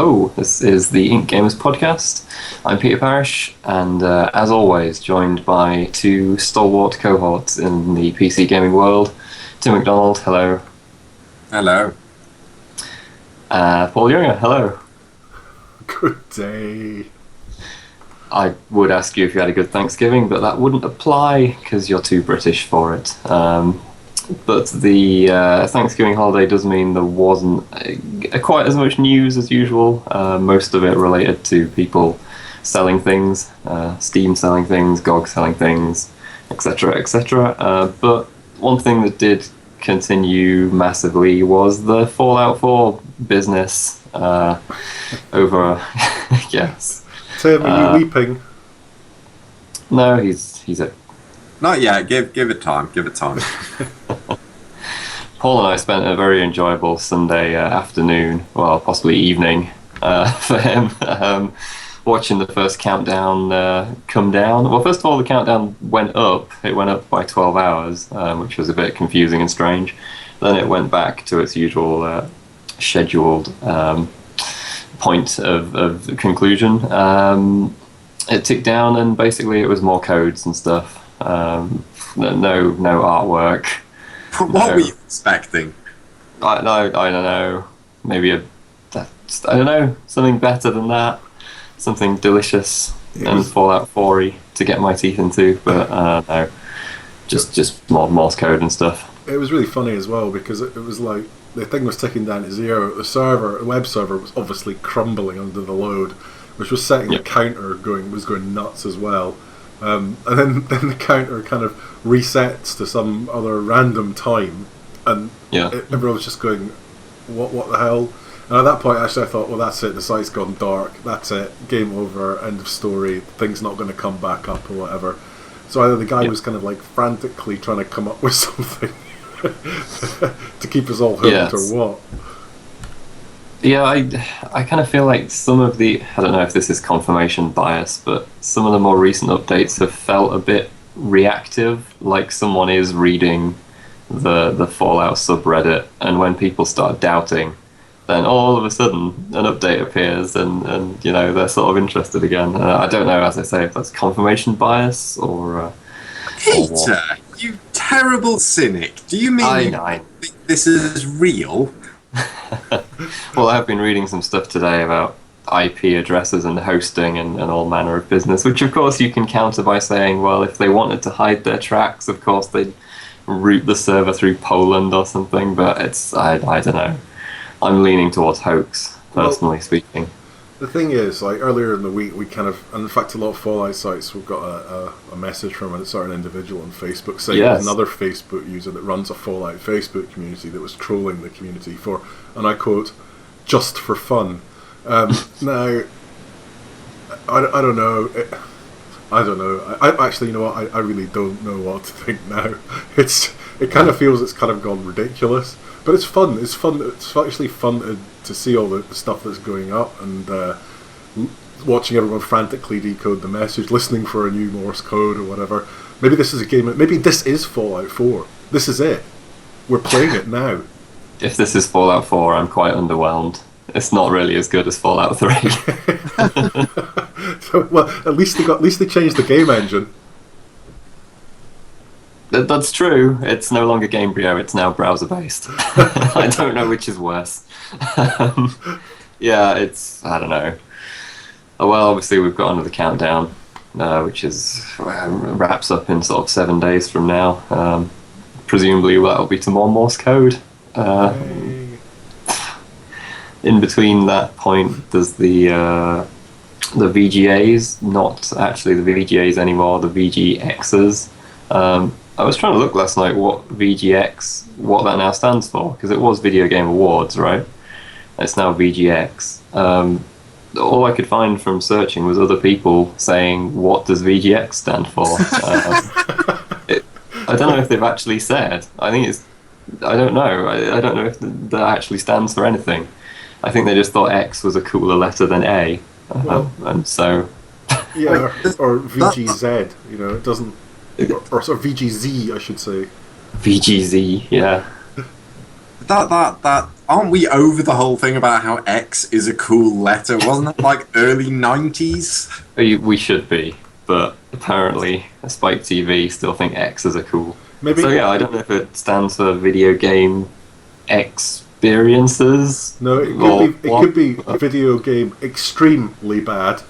Hello, this is the IncGamers Podcast. I'm Peter Parrish, and as always, joined by two stalwart cohorts in the PC gaming world. Tim McDonald, hello. Hello. Paul Younger, hello. Good day. I would ask you if you had a good Thanksgiving, but that wouldn't apply because you're too British for it. But the Thanksgiving holiday does mean there wasn't quite as much news as usual. Most of it related to people selling things, Steam selling things, GOG selling things, etc., etc. But one thing that did continue massively was the Fallout 4 business over, yes. Tim, are you weeping? No, he's a... Not yet. Give it time. Give it time. Paul and I spent a very enjoyable Sunday afternoon, well, possibly evening, for him, watching the first countdown come down. Well, first of all, the countdown went up. It went up by 12 hours, which was a bit confusing and strange. Then it went back to its usual scheduled point of conclusion. It ticked down, and basically it was more codes and stuff. No artwork. What were you expecting? I don't know. Maybe I don't know, something better than that. Something delicious and Fallout 4-y to get my teeth into, but no. Just more Morse code and stuff. It was really funny as well because it was like the thing was ticking down to zero. The web server was obviously crumbling under the load, which was setting the counter going nuts as well. And then the counter kind of resets to some other random time, and everyone was just going, "What the hell?" And at that point, actually, I thought, "Well, that's it. The site's gone dark. That's it. Game over. End of story. Thing's not going to come back up or whatever." So either the guy was kind of like frantically trying to come up with something to keep us all hooked, or what. Yeah, I kind of feel like some of the, I don't know if this is confirmation bias, but some of the more recent updates have felt a bit reactive, like someone is reading the Fallout subreddit, and when people start doubting, then all of a sudden an update appears, and you know, they're sort of interested again. I don't know, as I say, if that's confirmation bias or Peter, you terrible cynic. Do you mean you think this is real? Well, I've been reading some stuff today about IP addresses and hosting and all manner of business, which of course you can counter by saying, well, if they wanted to hide their tracks, of course they'd route the server through Poland or something, but it's, I don't know. I'm leaning towards hoax, personally speaking. The thing is, like earlier in the week, we kind of, and in fact, a lot of Fallout sites, we've got a message from a certain individual on Facebook saying there's another Facebook user that runs a Fallout Facebook community that was trolling the community for, and I quote, "just for fun." Now, I don't know. I don't know. I actually, you know what? I really don't know what to think now. It kind of feels it's kind of gone ridiculous. But it's fun. It's fun. It's actually fun to see all the stuff that's going up and watching everyone frantically decode the message, listening for a new Morse code or whatever. Maybe this is a game. Maybe this is Fallout 4. This is it. We're playing it now. If this is Fallout 4, I'm quite underwhelmed. It's not really as good as Fallout 3. Well, at least they changed the game engine. That's true. It's no longer Gamebryo, it's now browser-based. I don't know which is worse. Yeah, it's, I don't know. Well, obviously we've got another countdown, which is wraps up in sort of 7 days from now. Presumably that'll be to more Morse code. In between that point, there's the VGAs, not actually the VGAs anymore, the VGXs. I was trying to look last night what what that now stands for, because it was Video Game Awards, right? It's now VGX. All I could find from searching was other people saying, what does VGX stand for? I don't know if they've actually said. I don't know. I don't know if that actually stands for anything. I think they just thought X was a cooler letter than A. And so... Yeah, or VGZ, you know, it doesn't... Or sort of VGZ, I should say. VGZ, yeah. that aren't we over the whole thing about how X is a cool letter? Wasn't it like early 90s? We should be, but apparently Spike TV still think X is a cool. Maybe. So yeah, I don't know if it stands for video game experiences. No, it could be video game extremely bad.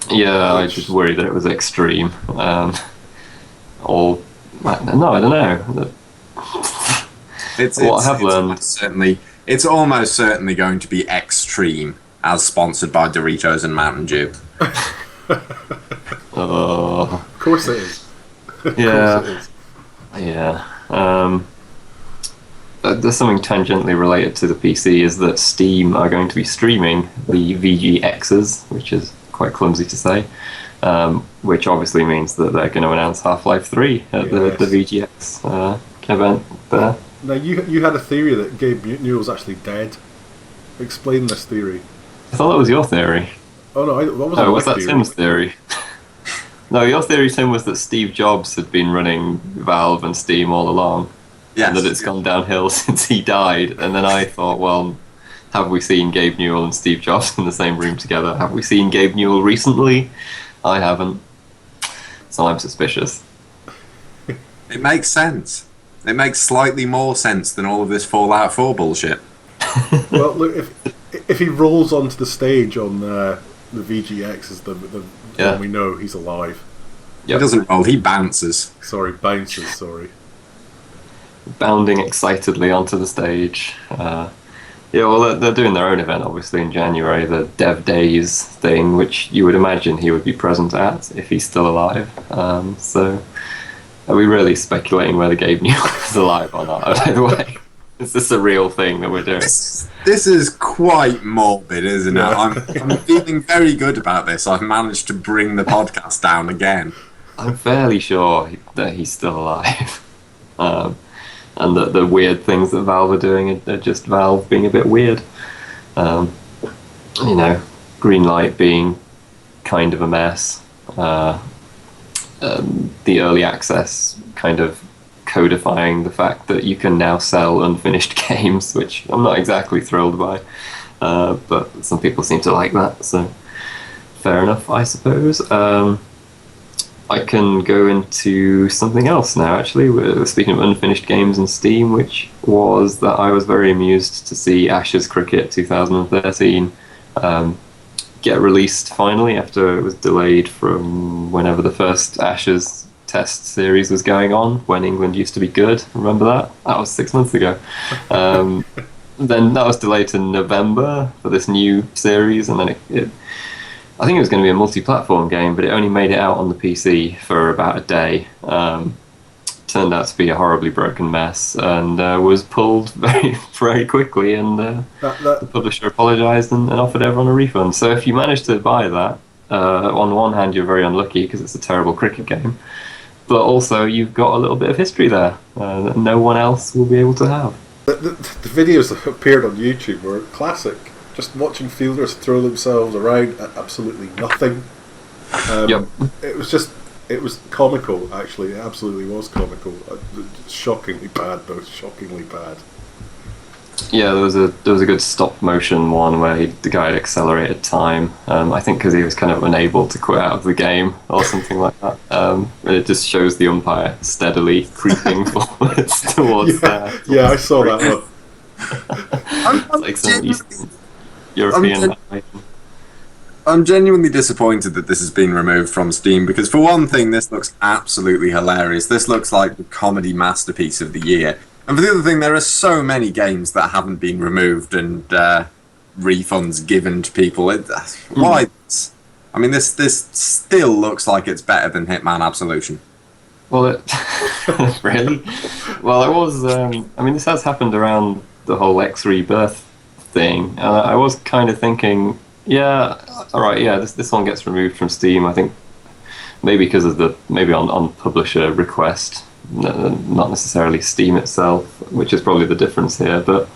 Yeah, I just worried that it was extreme. Or no, I don't know. I have learned it's almost certainly going to be extreme, as sponsored by Doritos and Mountain Dew. Of course it is. Yeah. There's something tangentially related to the PC is that Steam are going to be streaming the VGXs, which is quite clumsy to say, which obviously means that they're going to announce Half-Life 3 at the VGX event there. Now, you had a theory that Gabe Newell's actually dead. Explain this theory. I thought that was your theory. Oh no, that was that Tim's theory? No, your theory, Tim, was that Steve Jobs had been running Valve and Steam all along. Yes. And that it's gone downhill since he died. And then I thought, well, have we seen Gabe Newell and Steve Jobs in the same room together? Have we seen Gabe Newell recently? I haven't. So I'm suspicious. It makes sense. It makes slightly more sense than all of this Fallout 4 bullshit. Well, look, if he rolls onto the stage on the VGX as the one we know, he's alive. Yep. He doesn't roll, he bounces. Sorry, bounces, sorry. Bounding excitedly onto the stage. They're doing their own event, obviously, in January, the Dev Days thing, which you would imagine he would be present at if he's still alive. So, are we really speculating whether Gabe Newell is alive or not, by the way? Is this a real thing that we're doing? This is quite morbid, isn't it? I'm feeling very good about this. I've managed to bring the podcast down again. I'm fairly sure that he's still alive. And that the weird things that Valve are doing are just Valve being a bit weird. Greenlight being kind of a mess. The early access kind of codifying the fact that you can now sell unfinished games, which I'm not exactly thrilled by. But some people seem to like that, so fair enough, I suppose. I can go into something else now, actually. We're speaking of unfinished games in Steam, which was that I was very amused to see Ashes Cricket 2013 get released finally after it was delayed from whenever the first Ashes test series was going on, when England used to be good. Remember that? That was 6 months ago. Then that was delayed to November for this new series, and then I think it was going to be a multi-platform game, but it only made it out on the PC for about a day. Turned out to be a horribly broken mess, and was pulled very, very quickly, and the publisher apologised and offered everyone a refund. So if you manage to buy that, on the one hand you're very unlucky because it's a terrible cricket game, but also you've got a little bit of history there that no one else will be able to have. The videos that appeared on YouTube were classic. Just watching fielders throw themselves around at absolutely nothing. It was comical, actually. It absolutely was comical. Shockingly bad, though. Shockingly bad. Yeah, there was a good stop motion one where the guy had accelerated time. I think because he was kind of unable to quit out of the game or something like that. And it just shows the umpire steadily creeping forwards towards there. Yeah, I saw that one. It's like some Eastern European. I'm genuinely disappointed that this has been removed from Steam, because for one thing, this looks absolutely hilarious. This looks like the comedy masterpiece of the year. And for the other thing, there are so many games that haven't been removed and refunds given to people. Why? I mean, this still looks like it's better than Hitman Absolution. Well, really? Well, I was. This has happened around the whole X Rebirth thing, and I was kind of thinking, this one gets removed from Steam. I think maybe because of on publisher request, not necessarily Steam itself, which is probably the difference here. But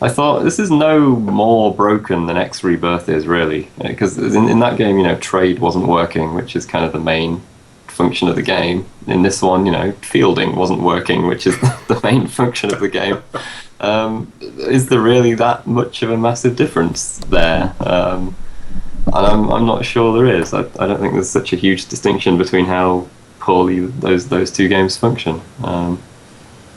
I thought this is no more broken than X Rebirth is, really, because in that game, trade wasn't working, which is kind of the main function of the game. In this one, fielding wasn't working, which is the main function of the game. Is there really that much of a massive difference there? And I'm not sure there is. I don't think there's such a huge distinction between how poorly those two games function.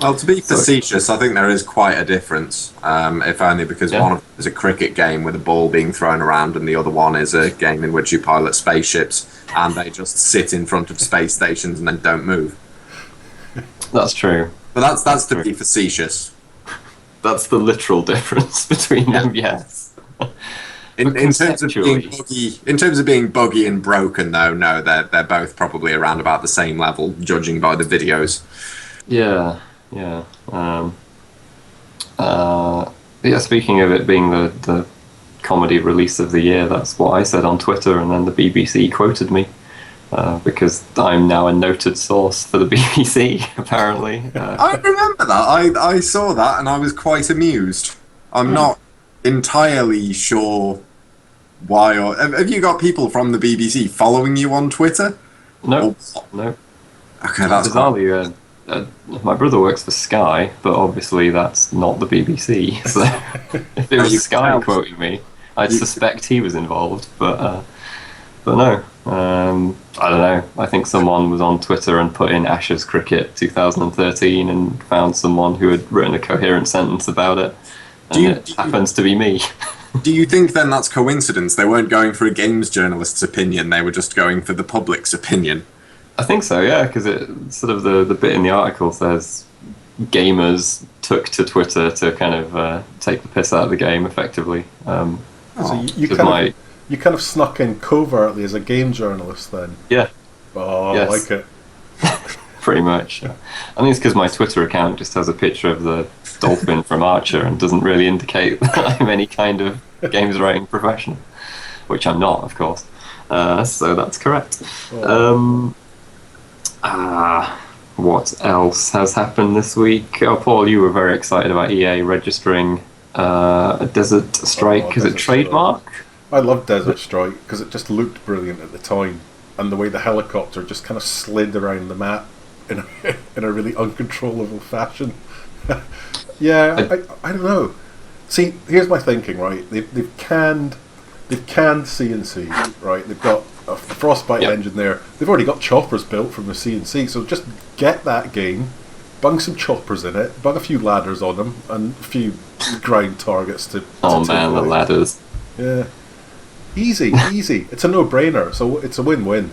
Well, to be facetious, I think there is quite a difference, if only because one of them is a cricket game with a ball being thrown around, and the other one is a game in which you pilot spaceships and they just sit in front of space stations and then don't move. That's true. But that's to be facetious. That's the literal difference between them, yes. In terms of being buggy and broken, though, no, they're both probably around about the same level, judging by the videos. Yeah. Speaking of it being the comedy release of the year, that's what I said on Twitter, and then the BBC quoted me because I'm now a noted source for the BBC, apparently. I remember that. I saw that, and I was quite amused. I'm not entirely sure why. Or have you got people from the BBC following you on Twitter? No. Okay, that's bizarrely. My brother works for Sky, but obviously that's not the BBC. So if it was Sky quoting me, I'd suspect he was involved. But no, I don't know. I think someone was on Twitter and put in Ashes Cricket 2013 and found someone who had written a coherent sentence about it, and it happens to be me. Do you think then that's coincidence? They weren't going for a games journalist's opinion; they were just going for the public's opinion. I think so, yeah, because it sort of the bit in the article says gamers took to Twitter to kind of take the piss out of the game, effectively. So you kind of snuck in covertly as a game journalist, then? Yeah. Oh, yes. I like it. Pretty much. I think it's because my Twitter account just has a picture of the dolphin from Archer and doesn't really indicate that I'm any kind of games writing professional, which I'm not, of course. So that's correct. Oh. What else has happened this week? Oh, Paul, you were very excited about EA registering a Desert Strike. Is it trademark? I love Desert Strike because it just looked brilliant at the time, and the way the helicopter just kind of slid around the map in a really uncontrollable fashion. I don't know. See, here's my thinking, right? They've canned CNC, right? They've got a Frostbite engine there. They've already got choppers built from the CNC, so just get that game, bung some choppers in it, bung a few ladders on them, and a few ground targets to the ladders. Yeah. Easy. It's a no-brainer, so it's a win-win.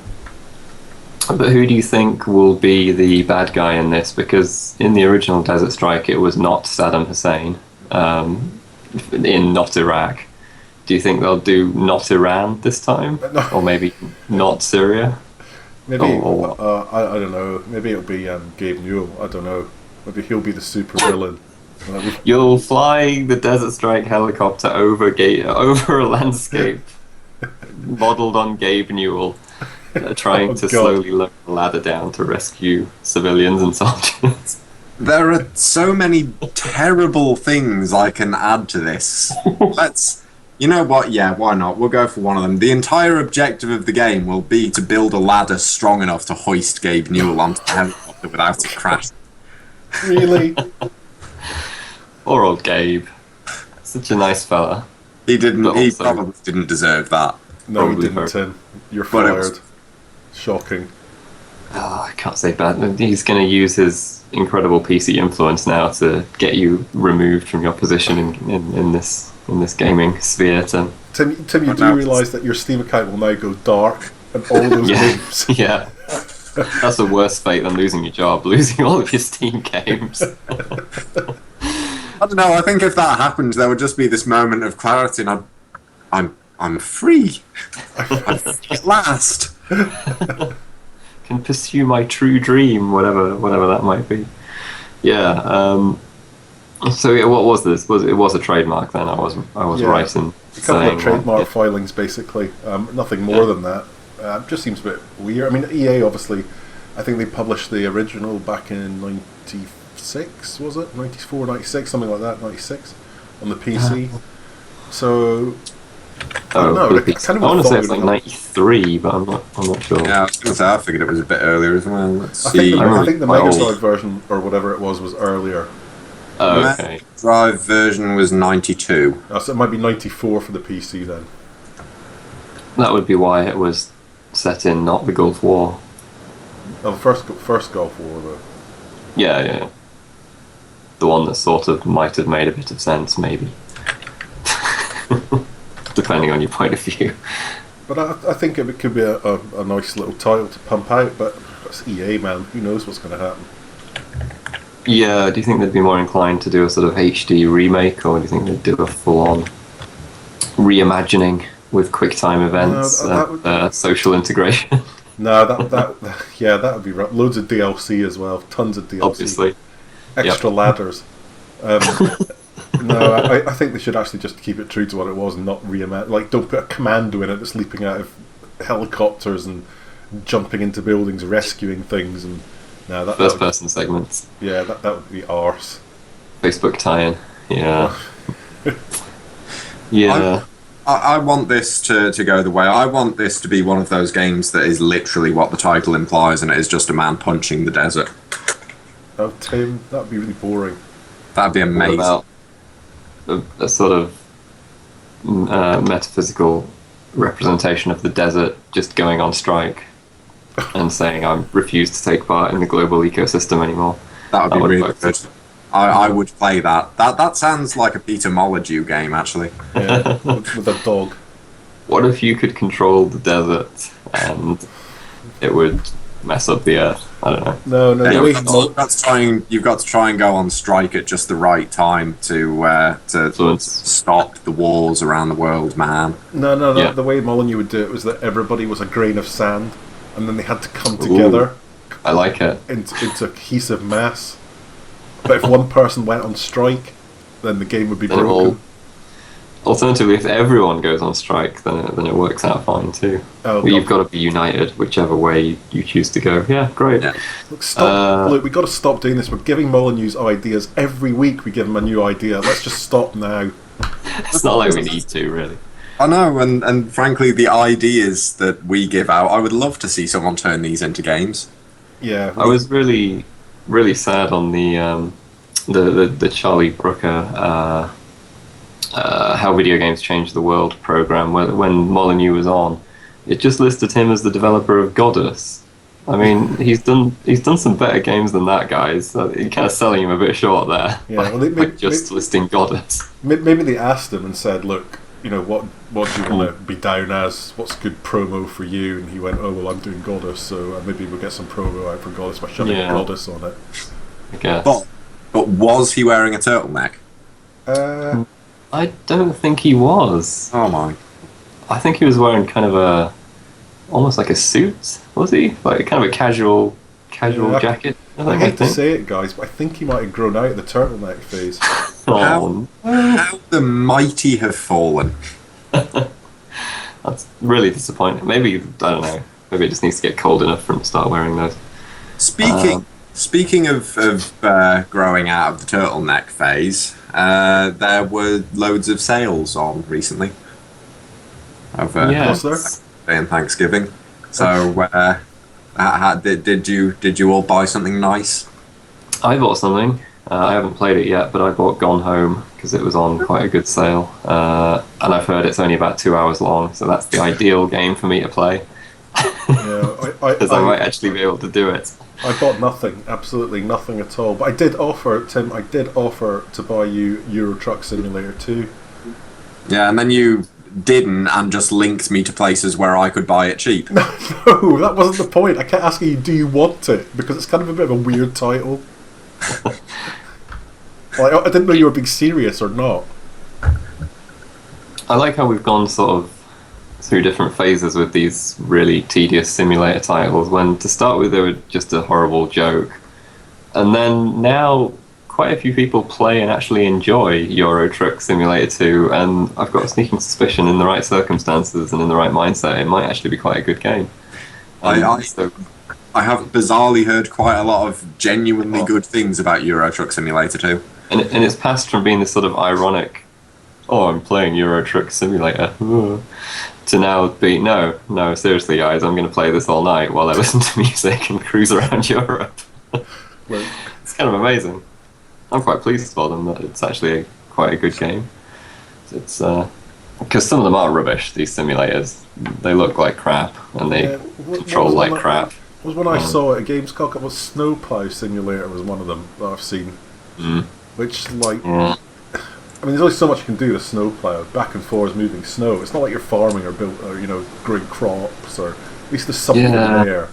But who do you think will be the bad guy in this? Because in the original Desert Strike, it was not Saddam Hussein, in not Iraq. Do you think they'll do not Iran this time? No. Or maybe not Syria? Maybe, I don't know. Maybe it'll be Gabe Newell. I don't know. Maybe he'll be the super villain. You'll fly the Desert Strike helicopter over a landscape modelled on Gabe Newell, trying to slowly lower the ladder down to rescue civilians and soldiers. There are so many terrible things I can add to this. You know what? Yeah, why not? We'll go for one of them. The entire objective of the game will be to build a ladder strong enough to hoist Gabe Newell onto the helicopter without it crashing. Really? Poor old Gabe. Such a nice fella. He probably didn't deserve that. No, probably he didn't, Tim. You're fired. Shocking. Oh, I can't say bad. He's going to use his incredible PC influence now to get you removed from your position in this gaming sphere. Tim, you do realise that your Steam account will now go dark and all those games. Yeah. That's a worse fate than losing your job, losing all of your Steam games. I don't know. I think if that happened, there would just be this moment of clarity, and I'm free. I'm free at last. Can pursue my true dream, whatever that might be. Yeah. So what was this? It was a trademark then? I was right in a couple of trademark filings, basically. Nothing more than that. Just seems a bit weird. I mean, EA obviously, I think they published the original back in 96, was it? 94, 96, something like that, 96, on the PC. So, I don't know. I want to say it's like 93, but I'm not sure. Yeah, I was going to say, I figured it was a bit earlier as well. Let's see. I think the Mega Drive version, or whatever it was earlier. Oh, okay. Mega Drive version was 92. Oh, so it might be 94 for the PC then. That would be why it was set in not the Gulf War. Oh, the first Gulf War though. Yeah. The one that sort of might have made a bit of sense, maybe. Depending on your point of view. But I think it could be a nice little title to pump out, but it's EA, man. Who knows what's going to happen? Yeah, do you think they'd be more inclined to do a sort of HD remake, or do you think they'd do a full-on reimagining with QuickTime events and social integration? No, that would be right. Loads of DLC as well, tons of DLC. Obviously. Extra ladders. No, I think they should actually just keep it true to what it was and not reimagine. Like, don't put a commando in it that's leaping out of helicopters and jumping into buildings, rescuing things, and first-person segments. Yeah, that would be arse. Facebook tie-in. Yeah. Yeah. I want this to go the way. I want this to be one of those games that is literally what the title implies, and it is just a man punching the desert. Oh, Tim, that would be really boring. That'd be amazing. What about a sort of metaphysical representation of the desert just going on strike and saying, I refuse to take part in the global ecosystem anymore? That would be really good. I would play that. That sounds like a Peter Molyneux game, actually. Yeah, with a dog. What if you could control the desert and it would mess up the earth? I don't know. No. Yeah, you've got to try and go on strike at just the right time to stop the wars around the world, man. No. Yeah. The way Molyneux would do it was that everybody was a grain of sand, and then they had to come together. I like it. Into a cohesive mass. But if one person went on strike, then the game would be broken. Alternatively, if everyone goes on strike, then it works out fine too. You've got to be united, whichever way you choose to go. Yeah, great. Yeah. Look, we've got to stop doing this. We're giving Molyneux ideas every week. We give him a new idea. Let's just stop now. It's not like we need to, really. I know, and frankly, the ideas that we give out, I would love to see someone turn these into games. Yeah. I was really, really sad on the Charlie Brooker How Video Games Change the World program when Molyneux was on. It just listed him as the developer of Goddess. I mean, he's done some better games than that, guys. So you're kind of selling him a bit short there. Yeah, by just listing Goddess. Maybe they asked him and said, "Look, what do you want to be down as? What's good promo for you?" And he went, "Oh well, I'm doing Goddess, so maybe we'll get some promo out for Goddess by shoving Goddess on it." I guess. But was he wearing a turtleneck? I don't think he was. Oh my! I think he was wearing kind of almost like a suit. Was he? Like kind of a casual jacket. I hate to say it, guys, but I think he might have grown out of the turtleneck phase. How the mighty have fallen. That's really disappointing. Maybe, I don't know, maybe it just needs to get cold enough for him to start wearing those. Speaking of growing out of the turtleneck phase, there were loads of sales on recently. Was there? And Thanksgiving. So, did you all buy something nice? I bought something. I haven't played it yet, but I bought Gone Home because it was on quite a good sale, and I've heard it's only about 2 hours long, so that's the ideal game for me to play. Because I might actually be able to do it. I bought nothing, absolutely nothing at all. But I did offer, Tim, to buy you Euro Truck Simulator 2. Yeah, and then you didn't and just linked me to places where I could buy it cheap. No, that wasn't the point. I kept asking you, do you want it? Because it's kind of a bit of a weird title. I didn't know you were being serious or not. I like how we've gone sort of through different phases with these really tedious simulator titles, when to start with they were just a horrible joke, and then now quite a few people play and actually enjoy Euro Truck Simulator 2, and I've got a sneaking suspicion in the right circumstances and in the right mindset it might actually be quite a good game. I have bizarrely heard quite a lot of genuinely good things about Euro Truck Simulator 2. And it's passed from being this sort of ironic, oh, I'm playing Euro Truck Simulator, to now be, no, seriously guys, I'm going to play this all night while I listen to music and cruise around Europe. It's kind of amazing. I'm quite pleased for them that it's actually quite a good game. It's because some of them are rubbish. These simulators, they look like crap and they control like crap. Was when I saw it at Gamescom, it was Snowplow Simulator was one of them that I've seen. Which I mean, there's only so much you can do to snowplow, back and forth moving snow. It's not like you're farming or growing crops, or at least there's something there.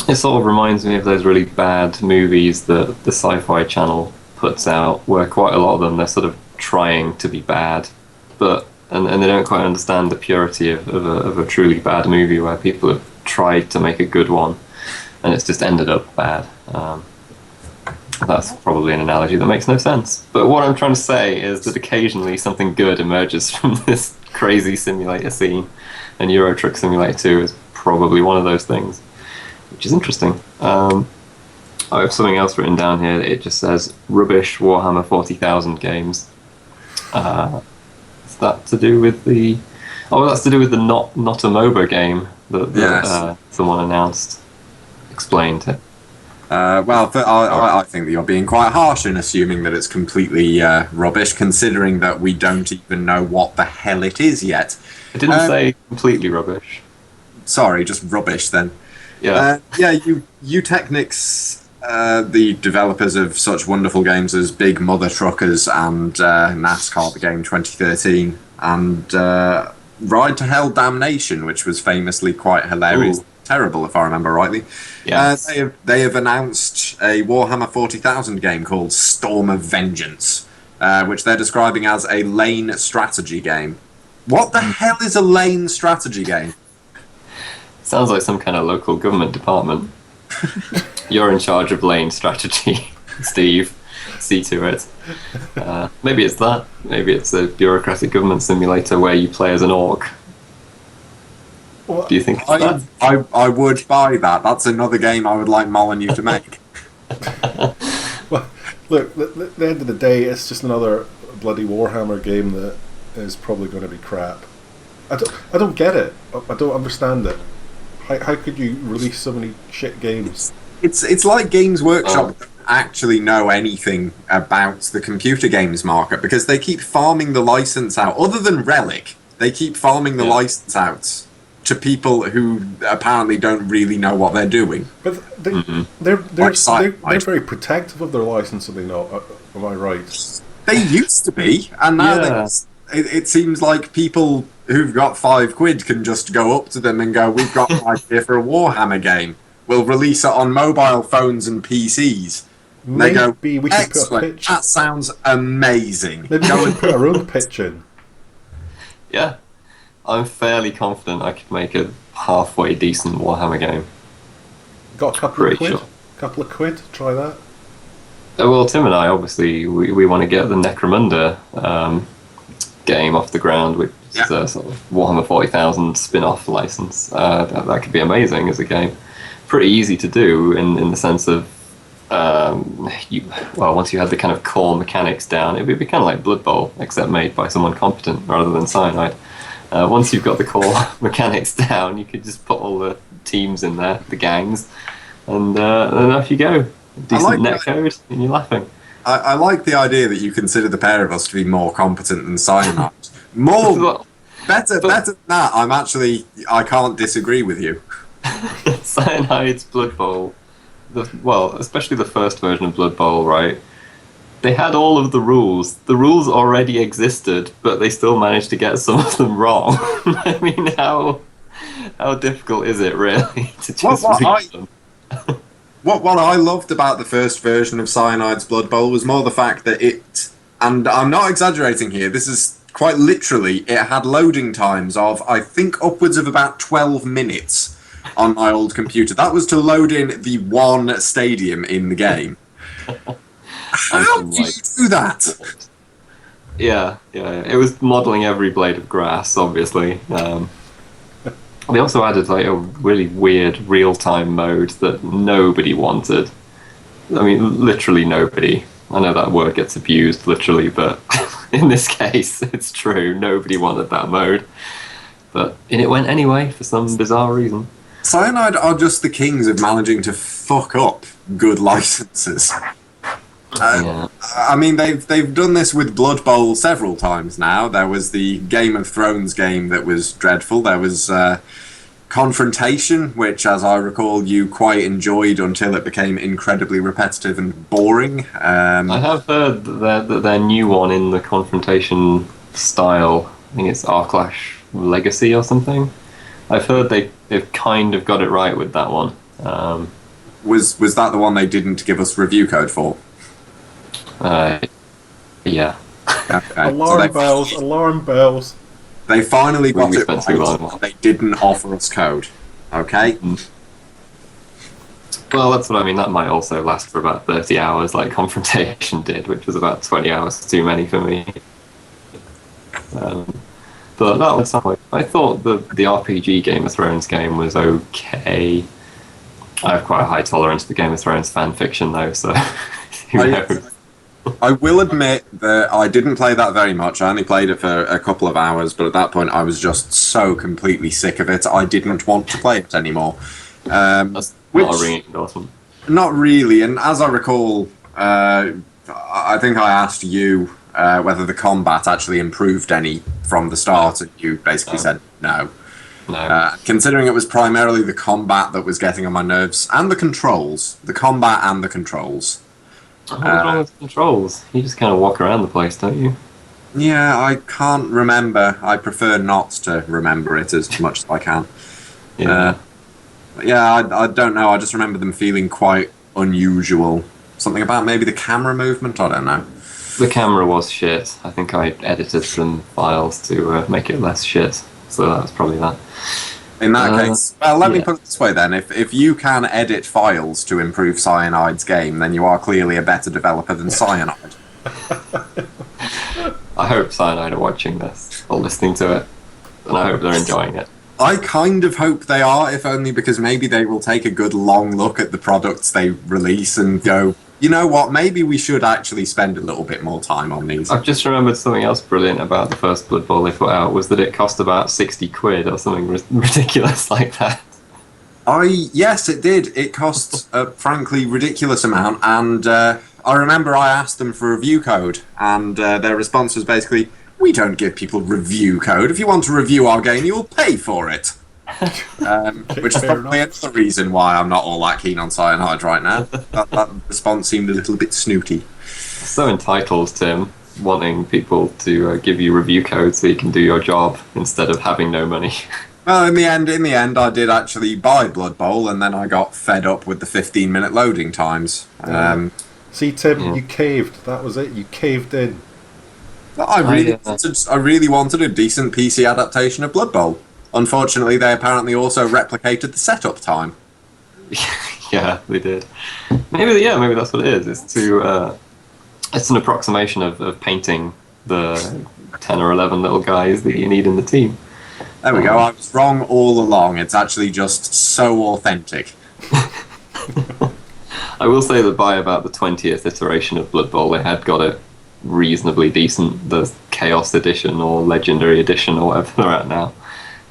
It sort of reminds me of those really bad movies that the Sci-Fi Channel puts out, where quite a lot of them, they're sort of trying to be bad, but and they don't quite understand the purity of a truly bad movie where people have tried to make a good one and it's just ended up bad. That's probably an analogy that makes no sense. But what I'm trying to say is that occasionally something good emerges from this crazy simulator scene, and Euro Truck Simulator 2 is probably one of those things, which is interesting. I have something else written down here. It just says rubbish Warhammer 40,000 games. Is that to do with the? Oh, that's to do with the not a MOBA game that someone announced. Explained it. I think that you're being quite harsh in assuming that it's completely rubbish, considering that we don't even know what the hell it is yet. It didn't say completely rubbish. Sorry, just rubbish then. Yeah. Technics, the developers of such wonderful games as Big Mother Truckers and NASCAR the Game 2013 and Ride to Hell Damnation, which was famously quite hilarious. Ooh. Terrible, if I remember rightly. Yes. They have announced a Warhammer 40,000 game called Storm of Vengeance, which they're describing as a lane strategy game. What the hell is a lane strategy game? Sounds like some kind of local government department. You're in charge of lane strategy, Steve. See to it. Maybe it's that. Maybe it's a bureaucratic government simulator where you play as an orc. Do you think I would buy that. That's another game I would like Molyneux to make. Well, look, at the end of the day, it's just another bloody Warhammer game that is probably going to be crap. I don't get it. I don't understand it. How could you release so many shit games? It's like Games Workshop don't actually know anything about the computer games market, because they keep farming the license out. Other than Relic, they keep farming the license out to people who apparently don't really know what they're doing. But they're very protective of their license, are they not? Am I right? They used to be, and now it seems like people who've got £5 can just go up to them and go, "We've got an idea for a Warhammer game. We'll release it on mobile phones and PCs." Maybe they go, we could put a pitch. That sounds amazing. Maybe we could put our own pitch in. Yeah. I'm fairly confident I could make a halfway decent Warhammer game. Got a couple of quid? Sure. Couple of quid? Try that. Well, Tim and I, obviously, we want to get the Necromunda game off the ground, which is a sort of Warhammer 40,000 spin-off license. That could be amazing as a game. Pretty easy to do in the sense of, once you had the kind of core mechanics down, it would be kind of like Blood Bowl, except made by someone competent rather than Cyanide. Once you've got the core mechanics down, you could just put all the teams in there, the gangs, and off you go. Decent netcode, and you're laughing. I like the idea that you consider the pair of us to be more competent than Cyanide. Better than that. I can't disagree with you. Cyanide's Blood Bowl, especially the first version of Blood Bowl, right? They had all of the rules. The rules already existed, but they still managed to get some of them wrong. I mean, how difficult is it, really, to just read them? What I loved about the first version of Cyanide's Blood Bowl was more the fact that and I'm not exaggerating here, this is quite literally, it had loading times of, I think, upwards of about 12 minutes on my old computer. That was to load in the one stadium in the game. How do you do that? Yeah. It was modelling every blade of grass, obviously. They also added a really weird real-time mode that nobody wanted. I mean, literally nobody. I know that word gets abused, literally, but in this case, it's true. Nobody wanted that mode. But it went anyway, for some bizarre reason. Cyanide are just the kings of managing to fuck up good licenses. I mean, they've done this with Blood Bowl several times now. There was the Game of Thrones game that was dreadful. There was Confrontation, which, as I recall, you quite enjoyed until it became incredibly repetitive and boring. I have heard that their new one in the Confrontation style, I think it's Arclash Legacy or something. I've heard they've kind of got it right with that one. Was that the one they didn't give us review code for? Yeah. Okay. Alarm bells. They finally got it spent too long. right. They didn't offer us code. Okay? Well, that's what I mean. That might also last for about 30 hours, like Confrontation did, which was about 20 hours too many for me. But that was something. I thought the RPG Game of Thrones game was okay. I have quite a high tolerance for Game of Thrones fan fiction, though, so who knows? I will admit that I didn't play that very much. I only played it for a couple of hours, but at that point I was just so completely sick of it, I didn't want to play it anymore. That's not a ringing endorsement. Not really, and as I recall, I think I asked you whether the combat actually improved any from the start, and you basically said no. No. Considering it was primarily the combat that was getting on my nerves, and the controls. The combat and the controls. What's wrong with the controls? You just kind of walk around the place, don't you? Yeah, I can't remember. I prefer not to remember it as much as I can. Yeah. I don't know. I just remember them feeling quite unusual. Something about maybe the camera movement? I don't know. The camera was shit. I think I edited some files to make it less shit. So that's probably that. In that case, well, let me put it this way then. If you can edit files to improve Cyanide's game, then you are clearly a better developer than Cyanide. I hope Cyanide are watching this or listening to it, and I hope they're enjoying it. I kind of hope they are, if only because maybe they will take a good long look at the products they release and go, you know what, maybe we should actually spend a little bit more time on these. I've just remembered something else brilliant about the first Blood Bowl they put out, was that it cost about 60 quid or something ridiculous like that. Yes, it did. It cost a frankly ridiculous amount, and I remember I asked them for review code, and their response was basically, we don't give people review code. If you want to review our game, you will pay for it. Which is probably another reason why I'm not all that keen on Cyanide right now. That response seemed a little bit snooty. So entitled, Tim, wanting people to give you review code so you can do your job instead of having no money. Well, in the end, I did actually buy Blood Bowl, and then I got fed up with the 15-minute loading times. See, Tim, you caved. That was it. You caved in. I really wanted a decent PC adaptation of Blood Bowl. Unfortunately, they apparently also replicated the setup time. Yeah, they did. Maybe that's what it is. It's an approximation of painting the 10 or 11 little guys that you need in the team. There we go. I was wrong all along. It's actually just so authentic. I will say that by about the 20th iteration of Blood Bowl, they had got it reasonably decent. The Chaos Edition or Legendary Edition or whatever they're at now.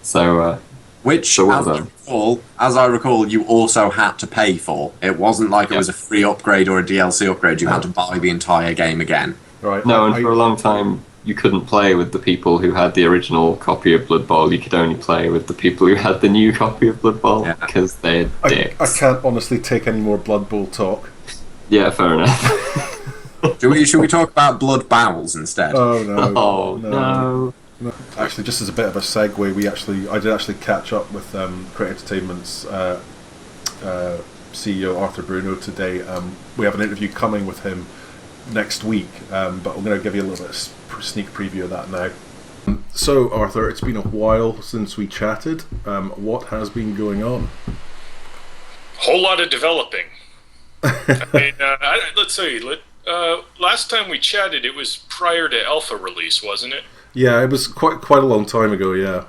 So, as I recall, you also had to pay for. It wasn't like it was a free upgrade or a DLC upgrade. You had to buy the entire game again. Right. No, and for a long time, you couldn't play with the people who had the original copy of Blood Bowl. You could only play with the people who had the new copy of Blood Bowl because they're dicks. I can't honestly take any more Blood Bowl talk. Yeah, fair enough. Should we talk about Blood Bowels instead? Oh, no. Oh, no. Actually, just as a bit of a segue, I did actually catch up with Create Entertainment's CEO Arthur Bruno today. We have an interview coming with him next week, but I'm going to give you a little bit of sneak preview of that now. So, Arthur, it's been a while since we chatted. What has been going on? Whole lot of developing. I mean, let's see. Last time we chatted, it was prior to alpha release, wasn't it? Yeah, it was quite a long time ago. Yeah.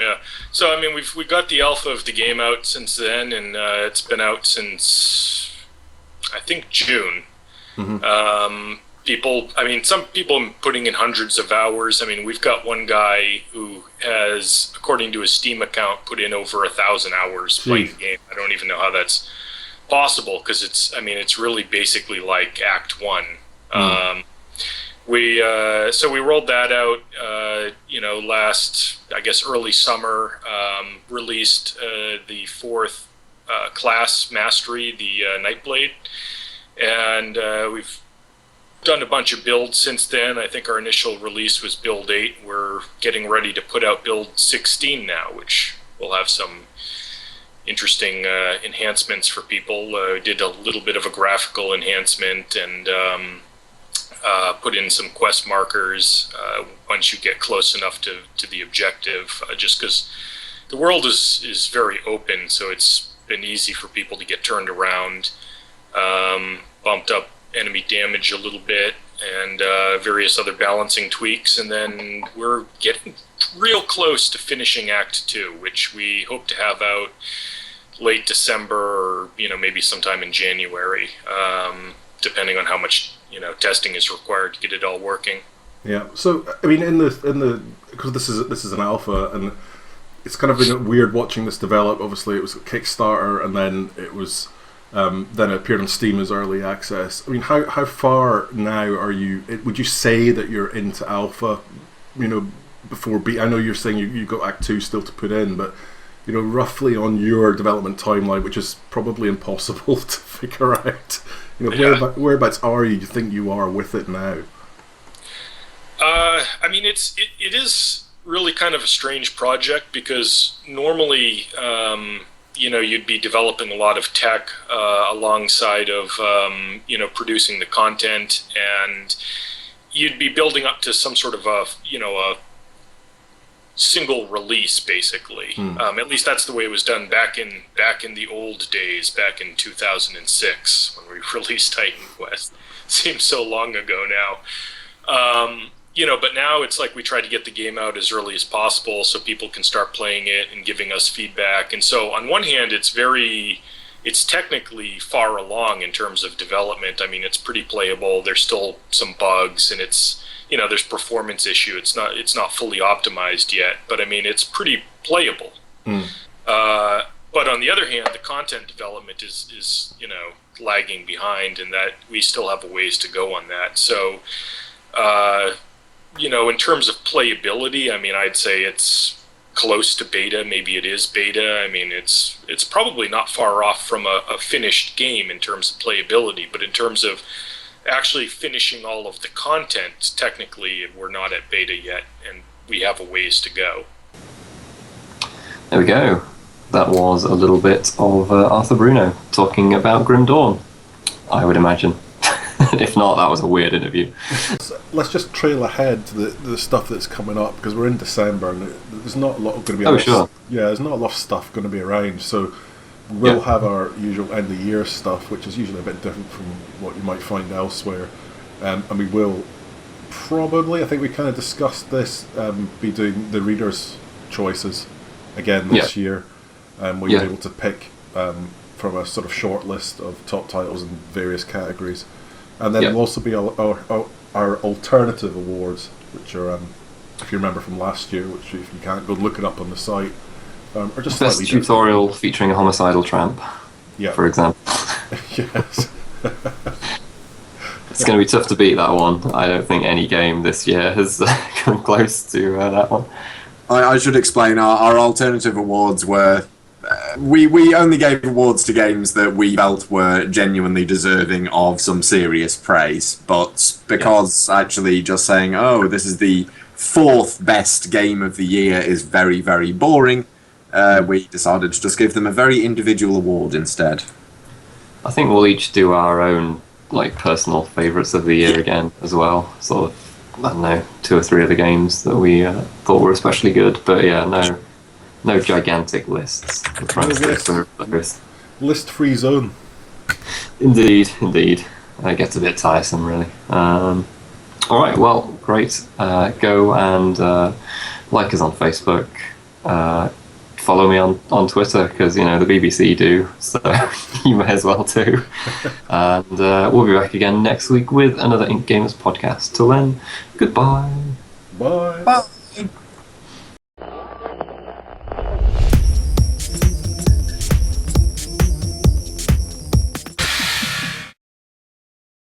Yeah. So I mean, we got the alpha of the game out since then, and it's been out since I think June. Mm-hmm. Some people putting in hundreds of hours. I mean, we've got one guy who has, according to his Steam account, put in over 1,000 hours playing the game. I don't even know how that's possible, because it's really basically like Act 1. We rolled that out, last, I guess, early summer. Released the 4th class mastery, the Nightblade, and we've done a bunch of builds since then. I think our initial release was build 8. We're getting ready to put out build 16 now, which will have some interesting enhancements for people. Did a little bit of a graphical enhancement and put in some quest markers once you get close enough to the objective, just because the world is very open, so it's been easy for people to get turned around. Bumped up enemy damage a little bit, and various other balancing tweaks, and then we're getting real close to finishing Act 2, which we hope to have out late December, or maybe sometime in January, depending on how much testing is required to get it all working. Yeah. So I mean, in the because this is an alpha, and it's kind of been weird watching this develop. Obviously, it was a Kickstarter, and then it was then it appeared on Steam as early access. I mean, how far now are you? Would you say that you're into alpha? Before I know you're saying you got Act 2 still to put in, but roughly on your development timeline, which is probably impossible to figure out. Whereabouts do you think you are with it now? I mean, it is really kind of a strange project, because normally, you'd be developing a lot of tech alongside of, producing the content, and you'd be building up to some sort of a single release, basically. At least that's the way it was done back in the old days, back in 2006 when we released Titan Quest. Seems so long ago now. But now it's like we try to get the game out as early as possible so people can start playing it and giving us feedback. And so on one hand, it's technically far along in terms of development. I mean, it's pretty playable. There's still some bugs, and it's there's performance issue. It's not fully optimized yet, but I mean, it's pretty playable. But on the other hand, the content development is lagging behind, and that we still have a ways to go on that. So, in terms of playability, I mean, I'd say it's close to beta. Maybe it is beta. I mean, it's probably not far off from a finished game in terms of playability, but in terms of actually finishing all of the content, technically we're not at beta yet, and we have a ways to go. There we go. That was a little bit of Arthur Bruno talking about Grim Dawn, I would imagine. If not, that was a weird interview. Let's just trail ahead to the stuff that's coming up, because we're in December and there's not a lot going to be. There's not a lot of stuff going to be around. So we'll have our usual end of the year stuff, which is usually a bit different from what you might find elsewhere. And we will probably, I think we kind of discussed this, be doing the readers' choices again this year. Where you're able to pick from a sort of short list of top titles in various categories. And then there'll also be our alternative awards, which are, if you remember from last year, which if you can't, go look it up on the site, are just Best slightly tutorial different. featuring a homicidal tramp, for example. Yes. It's going to be tough to beat that one. I don't think any game this year has come close to that one. I should explain, our alternative awards were... We only gave awards to games that we felt were genuinely deserving of some serious praise, but because actually just saying, this is the 4th best game of the year is very, very boring, we decided to just give them a very individual award instead. I think we'll each do our own personal favourites of the year again as well. Sort of, I don't know, 2 or 3 other games that we thought were especially good, but no gigantic lists. List-free zone. Indeed. It gets a bit tiresome, really. Alright, well, great. Go and like us on Facebook. Follow me on Twitter, because, the BBC do, so you may as well too. And we'll be back again next week with another IncGamers podcast. Till then, goodbye. Bye. Bye.